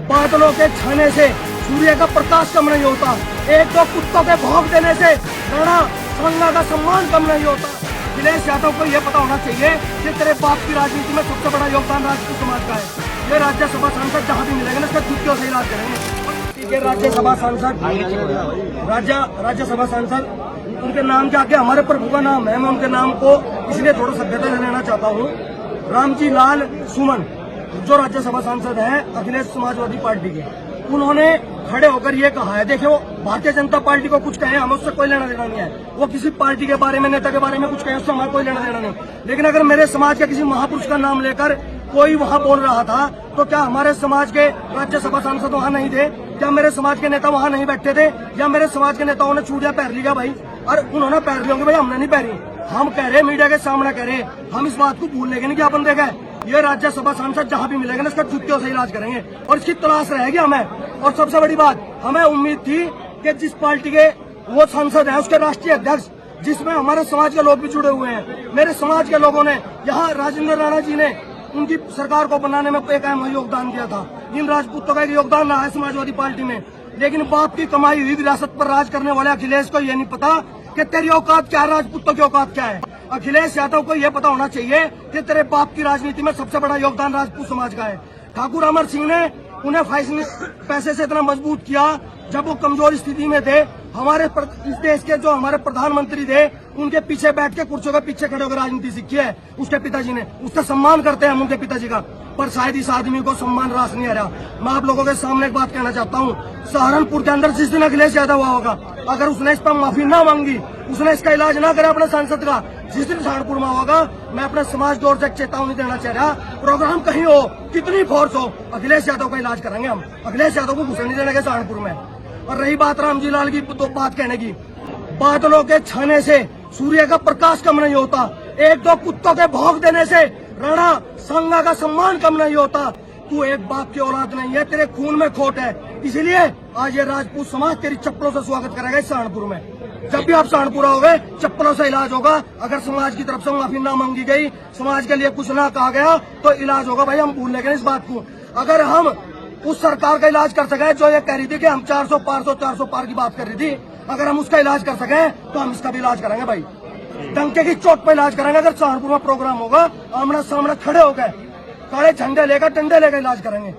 बादलों के छाने से सूर्य का प्रकाश कम नहीं होता। एक दो कुत्तों के भौंक देने से राणा सांगा का सम्मान कम नहीं होता। अखिलेश यादव को यह पता होना चाहिए कि तेरे बाप की राजनीति में सबसे बड़ा योगदान राजपूत समाज का है। ये राज्यसभा सांसद जहाँ भी मिलेंगे ना, इसका जुत्तियों से इलाज करेंगे। ये राज्यसभा सांसद उनके नाम के आगे हमारे प्रभु का नाम है। मैं उनके नाम को इसलिए थोड़ा सभ्यता से लेना चाहता हूँ। रामजी लाल सुमन जो राज्यसभा सांसद है अखिलेश समाजवादी पार्टी के, उन्होंने खड़े होकर ये कहा है, देखो भारतीय जनता पार्टी को कुछ कहे हमें उससे कोई लेना देना नहीं है। वो किसी पार्टी के बारे में, नेता के बारे में कुछ कहे उससे हमारा कोई लेना देना नहीं। लेकिन अगर मेरे समाज के किसी महापुरुष का नाम लेकर कोई वहाँ बोल रहा था तो क्या हमारे समाज के राज्यसभा सांसद वहाँ नहीं थे? क्या मेरे समाज के नेता वहाँ नहीं बैठे थे? या मेरे समाज के नेताओं ने चूड़ियां पहन लिया भाई? और उन्होंने पहन ली होंगे भाई, हमने नहीं पहनी। हम कह रहे, मीडिया के सामने कह रहे, हम इस बात को भूल लेंगे नहीं कि अपन देखे ये राज्यसभा सांसद जहाँ भी मिलेगा ना, इसका जुत्तियों से इलाज करेंगे और इसकी तलाश रहेगी हमें। और सबसे बड़ी बात, हमें उम्मीद थी कि जिस पार्टी के वो सांसद है उसके राष्ट्रीय अध्यक्ष, जिसमें हमारे समाज के लोग भी जुड़े हुए हैं, मेरे समाज के लोगों ने, यहाँ राजेंद्र राणा जी ने उनकी सरकार को बनाने में एक अहम योगदान दिया था। इन राजपूतों का एक योगदान रहा है समाजवादी पार्टी में। लेकिन बाप की कमाई हुई विरासत पर राज करने वाले अखिलेश को ये नहीं पता कि तेरी औकात क्या है, राजपूतों की औकात क्या है। अखिलेश यादव को यह पता होना चाहिए कि तेरे बाप की राजनीति में सबसे बड़ा योगदान राजपूत समाज का है। ठाकुर अमर सिंह ने उन्हें पैसे से इतना मजबूत किया जब वो कमजोर स्थिति में थे। हमारे इस देश के जो हमारे प्रधानमंत्री थे, उनके पीछे बैठ के कुर्सियों के पीछे खड़े होकर राजनीति सीखी है उसके पिताजी ने। उसका सम्मान करते हैं हम उनके पिताजी का, पर शायद इस आदमी को सम्मान रास नहीं आ रहा। मैं आप लोगों के सामने एक बात कहना चाहता हूँ, सहारनपुर के अंदर जिस दिन अखिलेश यादव हुआ होगा, अगर उसने इस पर माफी ना मांगी, उसने इसका इलाज ना करा अपने सांसद का, जिस दिन सहारनपुर में होगा, मैं अपने समाज की ओर से चेतावनी देना चाह रहा, प्रोग्राम कहीं हो, कितनी फोर्स हो, अखिलेश यादव का इलाज करेंगे हम। अखिलेश यादव को घुसने नहीं देंगे सहारनपुर में। और रही बात रामजी लाल की तो बात कहने की, बादलों के छाने से सूर्य का प्रकाश कम नहीं होता। एक दो कुत्तों के भौंक देने से राणा सांगा का सम्मान कम नहीं होता। तू एक बाप की औलाद नहीं है, तेरे खून में खोट है। इसलिए आज ये राजपूत समाज तेरी चप्पलों से स्वागत करेगा इस सहारनपुर में। जब भी आप सहारनपुर आओगे, चप्पलों से इलाज होगा। अगर समाज की तरफ से माफी ना मांगी गई, समाज के लिए कुछ ना कहा गया, तो इलाज होगा भाई। हम भूल लेंगे इस बात को। अगर हम उस सरकार का इलाज कर सके जो ये कह रही थी कि हम 400 पार की बात कर रही थी, अगर हम उसका इलाज कर सके तो हम इसका भी इलाज करेंगे भाई। डंके की चोट पर इलाज करेंगे। अगर सहारनपुर में प्रोग्राम होगा, आमना सामने खड़े हो गए, काले झंडे लेकर, डंडे लेकर इलाज करेंगे।